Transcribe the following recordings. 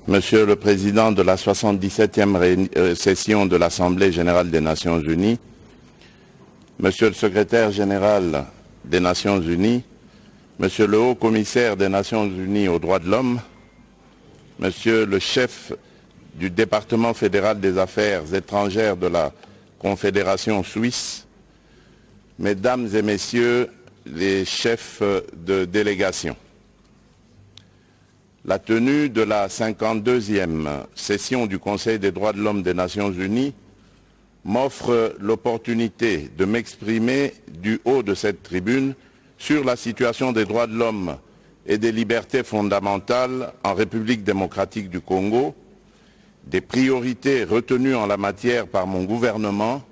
Monsieur le Président de la 77e session de l'Assemblée générale des Nations unies, Monsieur le Secrétaire général des Nations unies, Monsieur le Haut-Commissaire des Nations unies aux droits de l'homme, Monsieur le chef du département fédéral des affaires étrangères de la Confédération suisse, Mesdames et Messieurs les chefs de délégation. La tenue de la 52e session du Conseil des droits de l'homme des Nations unies m'offre l'opportunité de m'exprimer du haut de cette tribune sur la situation des droits de l'homme et des libertés fondamentales en République démocratique du Congo, des priorités retenues en la matière par mon gouvernement,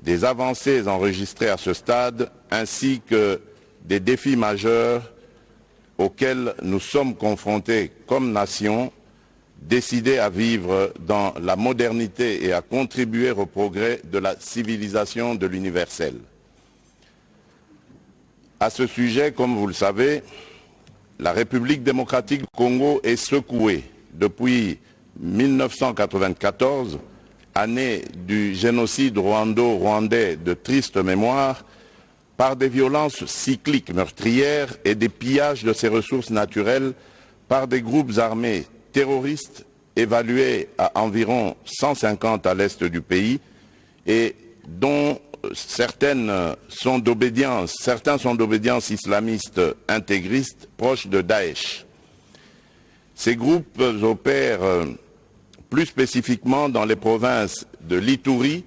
des avancées enregistrées à ce stade, ainsi que des défis majeurs auxquels nous sommes confrontés comme nation, décidés à vivre dans la modernité et à contribuer au progrès de la civilisation de l'universel. À ce sujet, comme vous le savez, la République démocratique du Congo est secouée depuis 1994, année du génocide rwando-rwandais de triste mémoire, par des violences cycliques meurtrières et des pillages de ses ressources naturelles par des groupes armés terroristes évalués à environ 150 à l'est du pays et dont certains sont d'obédience islamiste intégriste proches de Daesh. Ces groupes opèrent plus spécifiquement dans les provinces de l'Ituri,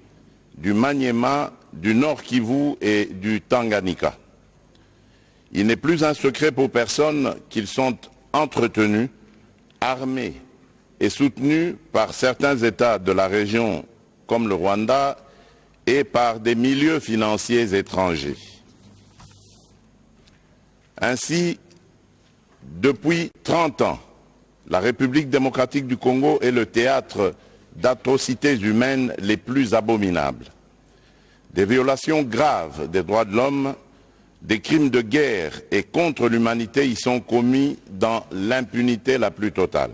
du Maniema, du Nord Kivu et du Tanganyika. Il n'est plus un secret pour personne qu'ils sont entretenus, armés et soutenus par certains États de la région comme le Rwanda et par des milieux financiers étrangers. Ainsi, depuis 30 ans, la République démocratique du Congo est le théâtre d'atrocités humaines les plus abominables. Des violations graves des droits de l'homme, des crimes de guerre et contre l'humanité y sont commis dans l'impunité la plus totale.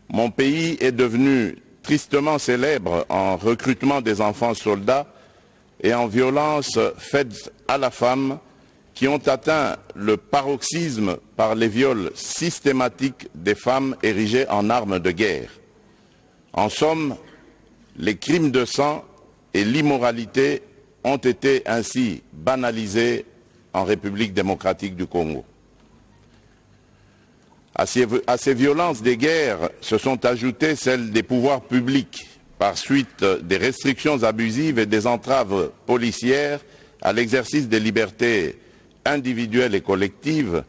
Mon pays est devenu tristement célèbre en recrutement des enfants soldats et en violences faites à la femme qui ont atteint le paroxysme par les viols systématiques des femmes érigées en armes de guerre. En somme, les crimes de sang et l'immoralité ont été ainsi banalisés en République démocratique du Congo. À ces violences des guerres se sont ajoutées celles des pouvoirs publics par suite des restrictions abusives et des entraves policières à l'exercice des libertés individuelles et collectives,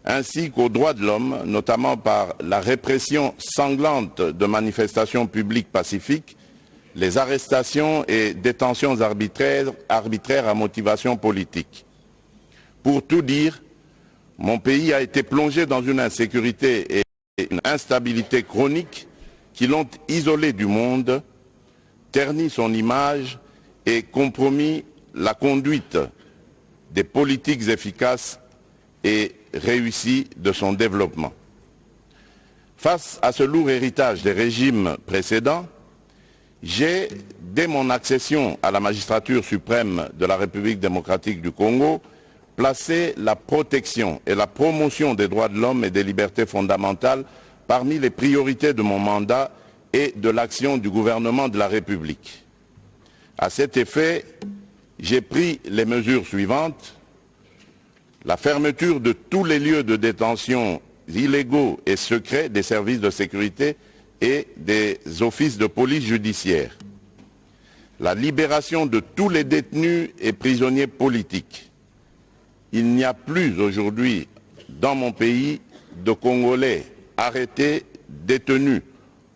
ainsi qu'aux droits de l'homme, notamment par la répression sanglante de manifestations publiques pacifiques, les arrestations et détentions arbitraires à motivation politique. Pour tout dire, mon pays a été plongé dans une insécurité et une instabilité chronique qui l'ont isolé du monde, terni son image et compromis la conduite des politiques efficaces et réussies de son développement. Face à ce lourd héritage des régimes précédents, j'ai, dès mon accession à la magistrature suprême de la République démocratique du Congo, placé la protection et la promotion des droits de l'homme et des libertés fondamentales parmi les priorités de mon mandat et de l'action du gouvernement de la République. À cet effet, j'ai pris les mesures suivantes: la fermeture de tous les lieux de détention illégaux et secrets des services de sécurité et des offices de police judiciaire, la libération de tous les détenus et prisonniers politiques. Il n'y a plus aujourd'hui dans mon pays de Congolais arrêtés, détenus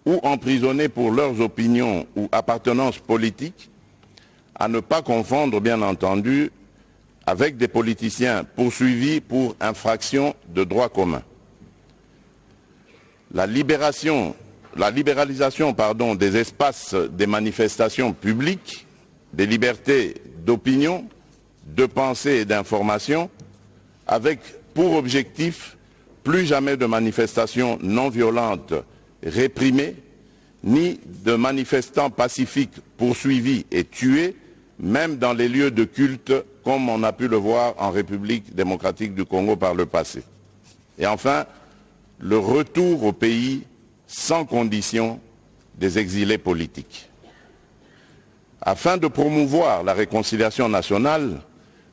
ou emprisonnés pour leurs opinions ou appartenances politiques, à ne pas confondre bien entendu avec des politiciens poursuivis pour infraction de droit commun. La libéralisation des espaces des manifestations publiques, des libertés d'opinion, de pensée et d'information, avec pour objectif plus jamais de manifestations non violentes réprimées, ni de manifestants pacifiques poursuivis et tués, même dans les lieux de culte, comme on a pu le voir en République démocratique du Congo par le passé. Et enfin, le retour au pays sans condition des exilés politiques. Afin de promouvoir la réconciliation nationale,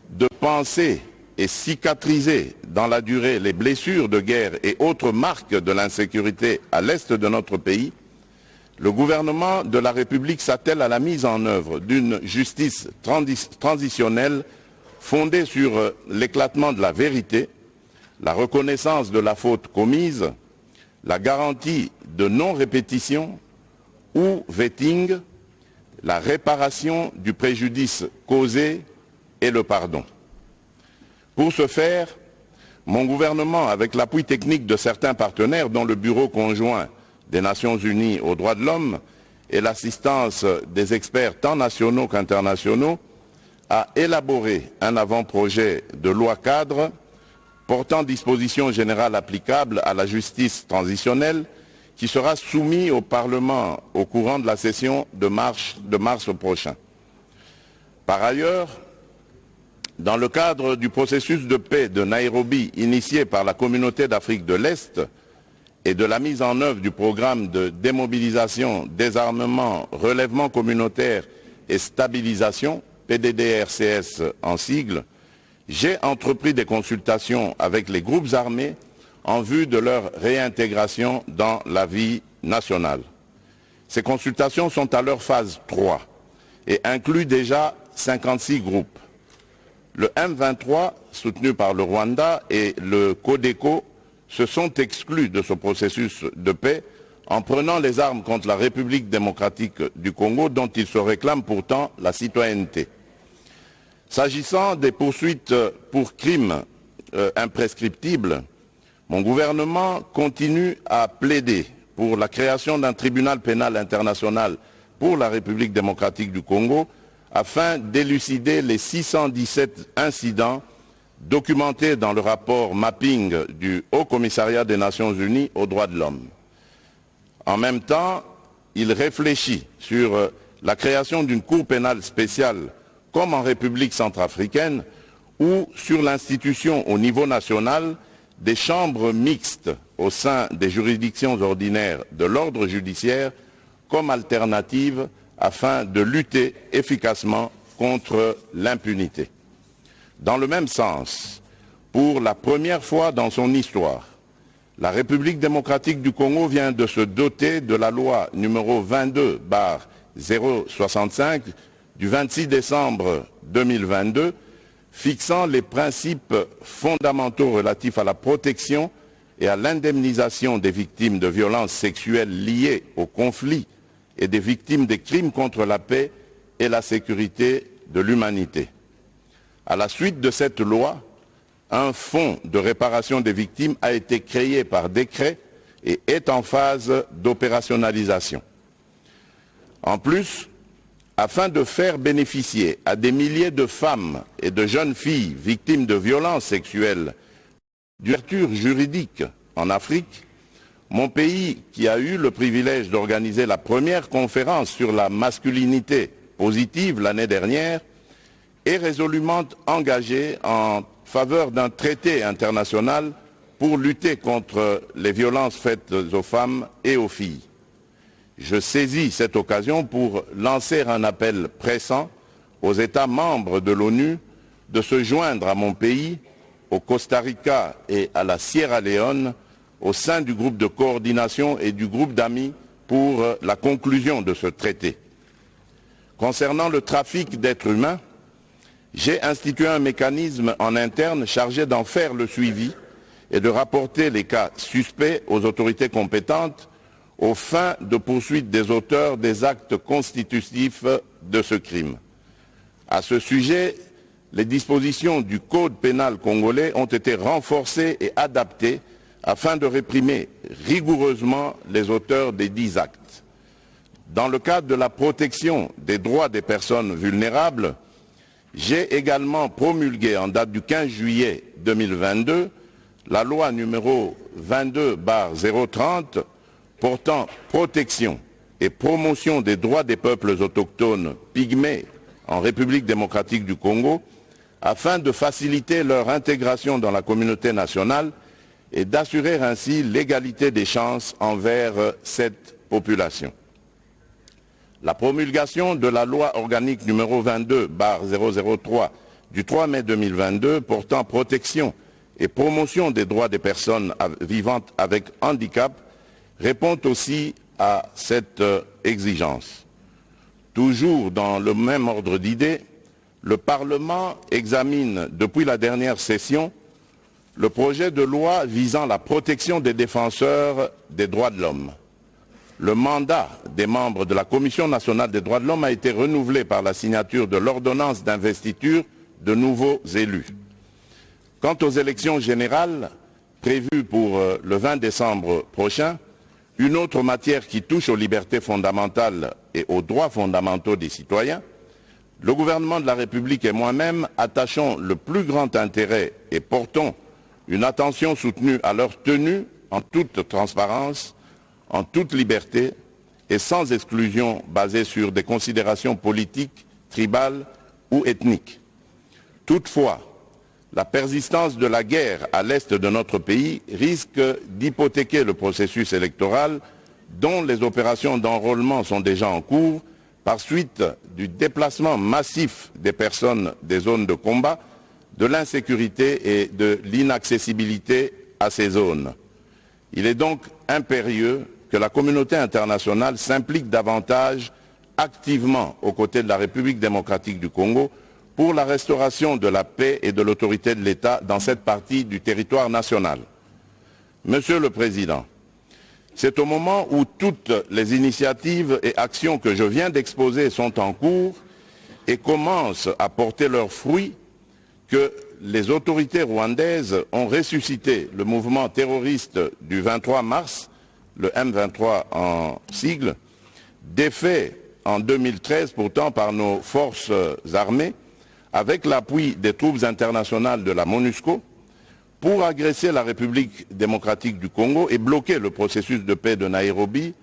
de penser et cicatriser dans la durée les blessures de guerre et autres marques de l'insécurité à l'est de notre pays, le gouvernement de la République s'attelle à la mise en œuvre d'une justice transitionnelle fondée sur l'éclatement de la vérité, la reconnaissance de la faute commise, la garantie de non-répétition ou vetting, la réparation du préjudice causé et le pardon. Pour ce faire, mon gouvernement, avec l'appui technique de certains partenaires, dont le Bureau conjoint des Nations Unies aux droits de l'homme et l'assistance des experts tant nationaux qu'internationaux, a élaboré un avant-projet de loi cadre portant dispositions générales applicables à la justice transitionnelle qui sera soumis au Parlement au courant de la session de mars prochain. Par ailleurs, dans le cadre du processus de paix de Nairobi initié par la Communauté d'Afrique de l'Est et de la mise en œuvre du programme de démobilisation, désarmement, relèvement communautaire et stabilisation, PDDRCS en sigle, j'ai entrepris des consultations avec les groupes armés en vue de leur réintégration dans la vie nationale. Ces consultations sont à leur phase 3 et incluent déjà 56 groupes. Le M23, soutenu par le Rwanda, et le Codeco se sont exclus de ce processus de paix en prenant les armes contre la République démocratique du Congo, dont ils se réclament pourtant la citoyenneté. S'agissant des poursuites pour crimes imprescriptibles, mon gouvernement continue à plaider pour la création d'un tribunal pénal international pour la République démocratique du Congo afin d'élucider les 617 incidents documentés dans le rapport mapping du Haut Commissariat des Nations Unies aux droits de l'homme. En même temps, il réfléchit sur la création d'une cour pénale spéciale comme en République centrafricaine ou sur l'institution au niveau national des chambres mixtes au sein des juridictions ordinaires de l'ordre judiciaire comme alternative afin de lutter efficacement contre l'impunité. Dans le même sens, pour la première fois dans son histoire, la République démocratique du Congo vient de se doter de la loi numéro 22/065 du 26 décembre 2022 fixant les principes fondamentaux relatifs à la protection et à l'indemnisation des victimes de violences sexuelles liées au conflit et des victimes des crimes contre la paix et la sécurité de l'humanité. À la suite de cette loi, un fonds de réparation des victimes a été créé par décret et est en phase d'opérationnalisation. En plus, afin de faire bénéficier à des milliers de femmes et de jeunes filles victimes de violences sexuelles d'ouverture juridique en Afrique, mon pays, qui a eu le privilège d'organiser la première conférence sur la masculinité positive l'année dernière, est résolument engagé en faveur d'un traité international pour lutter contre les violences faites aux femmes et aux filles. Je saisis cette occasion pour lancer un appel pressant aux États membres de l'ONU de se joindre à mon pays, au Costa Rica et à la Sierra Leone, au sein du groupe de coordination et du groupe d'amis pour la conclusion de ce traité. Concernant le trafic d'êtres humains, j'ai institué un mécanisme en interne chargé d'en faire le suivi et de rapporter les cas suspects aux autorités compétentes aux fins de poursuite des auteurs des actes constitutifs de ce crime. À ce sujet, les dispositions du Code pénal congolais ont été renforcées et adaptées afin de réprimer rigoureusement les auteurs des dits actes. Dans le cadre de la protection des droits des personnes vulnérables, j'ai également promulgué en date du 15 juillet 2022 la loi numéro 22/030 portant protection et promotion des droits des peuples autochtones pygmées en République démocratique du Congo afin de faciliter leur intégration dans la communauté nationale et d'assurer ainsi l'égalité des chances envers cette population. La promulgation de la loi organique numéro 22/003 du 3 mai 2022 portant protection et promotion des droits des personnes vivant avec handicap répond aussi à cette exigence. Toujours dans le même ordre d'idées, le Parlement examine depuis la dernière session le projet de loi visant la protection des défenseurs des droits de l'homme. Le mandat des membres de la Commission nationale des droits de l'homme a été renouvelé par la signature de l'ordonnance d'investiture de nouveaux élus. Quant aux élections générales prévues pour le 20 décembre prochain, une autre matière qui touche aux libertés fondamentales et aux droits fondamentaux des citoyens, le gouvernement de la République et moi-même attachons le plus grand intérêt et portons une attention soutenue à leur tenue en toute transparence, en toute liberté et sans exclusion basée sur des considérations politiques, tribales ou ethniques. Toutefois, la persistance de la guerre à l'est de notre pays risque d'hypothéquer le processus électoral dont les opérations d'enrôlement sont déjà en cours par suite du déplacement massif des personnes des zones de combat, de l'insécurité et de l'inaccessibilité à ces zones. Il est donc impérieux que la communauté internationale s'implique davantage activement aux côtés de la République démocratique du Congo pour la restauration de la paix et de l'autorité de l'État dans cette partie du territoire national. Monsieur le Président, c'est au moment où toutes les initiatives et actions que je viens d'exposer sont en cours et commencent à porter leurs fruits que les autorités rwandaises ont ressuscité le mouvement terroriste du 23 mars, le M23 en sigle, défait en 2013 pourtant par nos forces armées, avec l'appui des troupes internationales de la MONUSCO, pour agresser la République démocratique du Congo et bloquer le processus de paix de Nairobi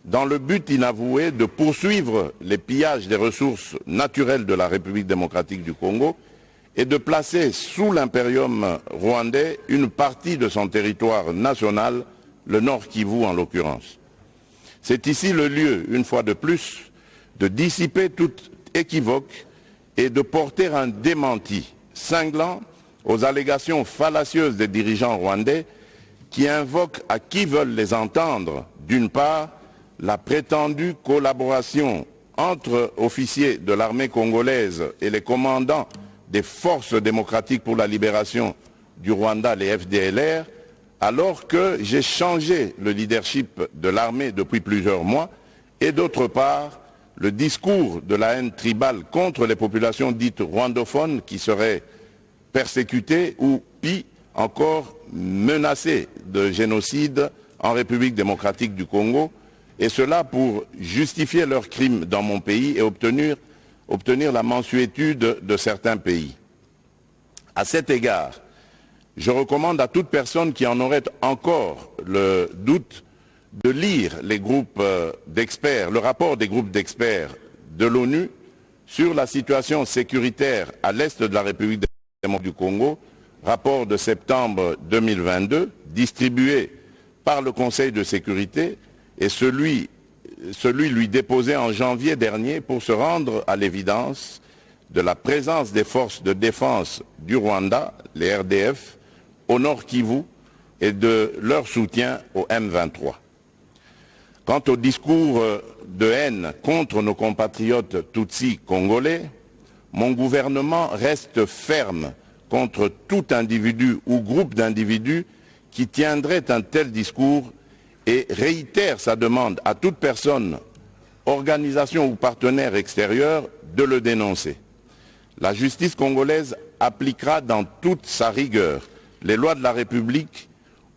dans le but inavoué de poursuivre les pillages des ressources naturelles de la République démocratique du Congo et de placer sous l'impérium rwandais une partie de son territoire national, le Nord Kivu en l'occurrence. C'est ici le lieu, une fois de plus, de dissiper toute équivoque et de porter un démenti cinglant aux allégations fallacieuses des dirigeants rwandais qui invoquent à qui veulent les entendre, d'une part, la prétendue collaboration entre officiers de l'armée congolaise et les commandants des forces démocratiques pour la libération du Rwanda, les FDLR, alors que j'ai changé le leadership de l'armée depuis plusieurs mois, et d'autre part, le discours de la haine tribale contre les populations dites rwandophones qui seraient persécutées ou, pis encore, menacées de génocide en République démocratique du Congo, et cela pour justifier leurs crimes dans mon pays et obtenir la mansuétude de certains pays. À cet égard, je recommande à toute personne qui en aurait encore le doute de lire les groupes d'experts, le rapport des groupes d'experts de l'ONU sur la situation sécuritaire à l'est de la République démocratique du Congo, rapport de septembre 2022, distribué par le Conseil de sécurité, et celui lui déposé en janvier dernier pour se rendre à l'évidence de la présence des forces de défense du Rwanda, les RDF, au Nord Kivu et de leur soutien au M23. Quant au discours de haine contre nos compatriotes Tutsis congolais, mon gouvernement reste ferme contre tout individu ou groupe d'individus qui tiendrait un tel discours et réitère sa demande à toute personne, organisation ou partenaire extérieur de le dénoncer. La justice congolaise appliquera dans toute sa rigueur les lois de la République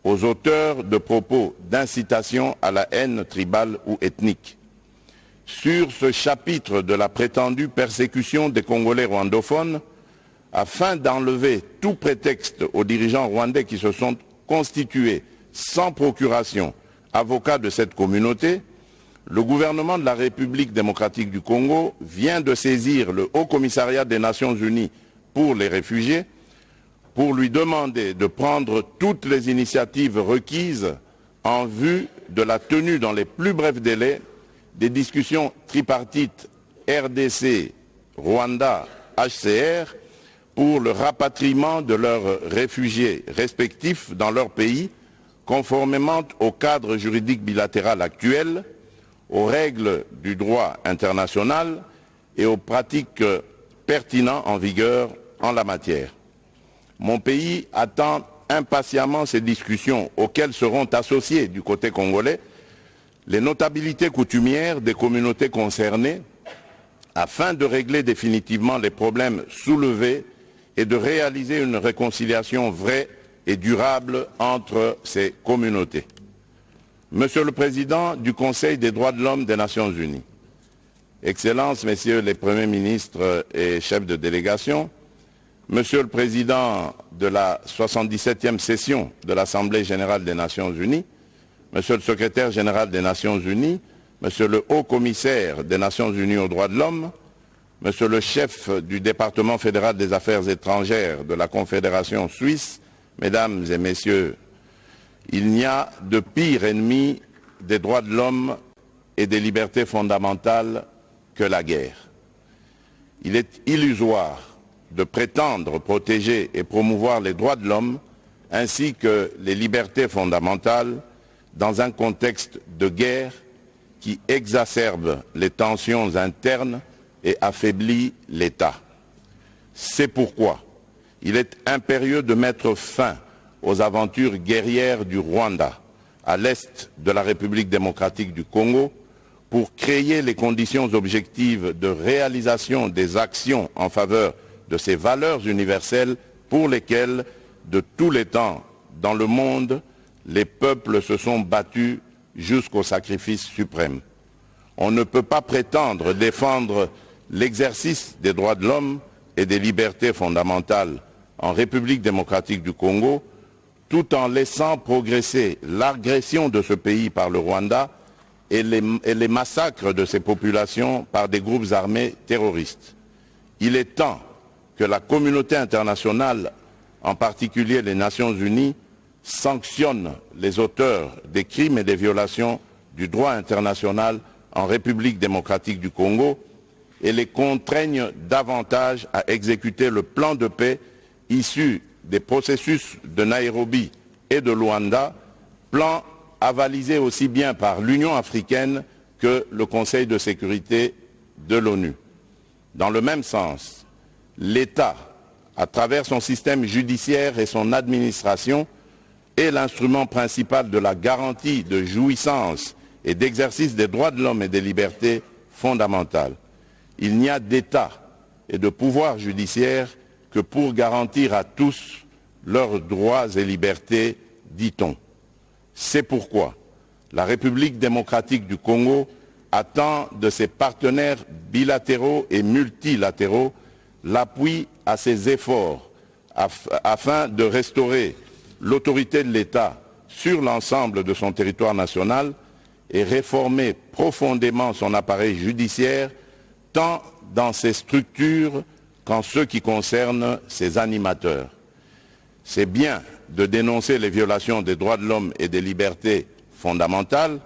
aux auteurs de propos d'incitation à la haine tribale ou ethnique. Sur ce chapitre de la prétendue persécution des Congolais rwandophones, afin d'enlever tout prétexte aux dirigeants rwandais qui se sont constitués sans procuration avocat de cette communauté, le gouvernement de la République démocratique du Congo vient de saisir le Haut Commissariat des Nations Unies pour les réfugiés pour lui demander de prendre toutes les initiatives requises en vue de la tenue dans les plus brefs délais des discussions tripartites RDC, Rwanda, HCR pour le rapatriement de leurs réfugiés respectifs dans leur pays, conformément au cadre juridique bilatéral actuel, aux règles du droit international et aux pratiques pertinentes en vigueur en la matière. Mon pays attend impatiemment ces discussions auxquelles seront associés du côté congolais les notabilités coutumières des communautés concernées afin de régler définitivement les problèmes soulevés et de réaliser une réconciliation vraie et durable entre ces communautés. Monsieur le Président du Conseil des droits de l'homme des Nations Unies, Excellences, Messieurs les Premiers ministres et chefs de délégation, Monsieur le Président de la 77e session de l'Assemblée générale des Nations unies, Monsieur le Secrétaire général des Nations unies, Monsieur le Haut Commissaire des Nations unies aux droits de l'homme, Monsieur le chef du département fédéral des affaires étrangères de la Confédération suisse, Mesdames et Messieurs, il n'y a de pire ennemi des droits de l'homme et des libertés fondamentales que la guerre. Il est illusoire de prétendre protéger et promouvoir les droits de l'homme ainsi que les libertés fondamentales dans un contexte de guerre qui exacerbe les tensions internes et affaiblit l'État. C'est pourquoi il est impérieux de mettre fin aux aventures guerrières du Rwanda à l'est de la République démocratique du Congo pour créer les conditions objectives de réalisation des actions en faveur de ces valeurs universelles pour lesquelles, de tous les temps dans le monde, les peuples se sont battus jusqu'au sacrifice suprême. On ne peut pas prétendre défendre l'exercice des droits de l'homme et des libertés fondamentales en République démocratique du Congo tout en laissant progresser l'agression de ce pays par le Rwanda et les massacres de ses populations par des groupes armés terroristes. Il est temps que la communauté internationale, en particulier les Nations Unies, sanctionne les auteurs des crimes et des violations du droit international en République démocratique du Congo et les contraigne davantage à exécuter le plan de paix issu des processus de Nairobi et de Luanda, plan avalisé aussi bien par l'Union africaine que le Conseil de sécurité de l'ONU. Dans le même sens, l'État, à travers son système judiciaire et son administration, est l'instrument principal de la garantie de jouissance et d'exercice des droits de l'homme et des libertés fondamentales. Il n'y a d'État et de pouvoir judiciaire que pour garantir à tous leurs droits et libertés, dit-on. C'est pourquoi la République démocratique du Congo attend de ses partenaires bilatéraux et multilatéraux l'appui à ses efforts afin de restaurer l'autorité de l'État sur l'ensemble de son territoire national et réformer profondément son appareil judiciaire, tant dans ses structures qu'en ce qui concerne ses animateurs. C'est bien de dénoncer les violations des droits de l'homme et des libertés fondamentales,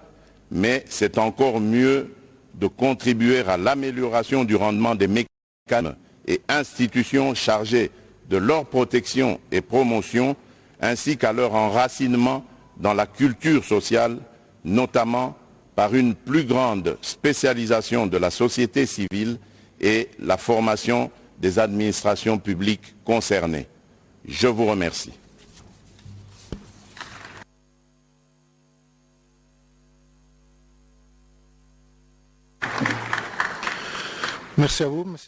mais c'est encore mieux de contribuer à l'amélioration du rendement des mécanismes et institutions chargées de leur protection et promotion, ainsi qu'à leur enracinement dans la culture sociale, notamment par une plus grande spécialisation de la société civile et la formation des administrations publiques concernées. Je vous remercie. Merci à vous, monsieur.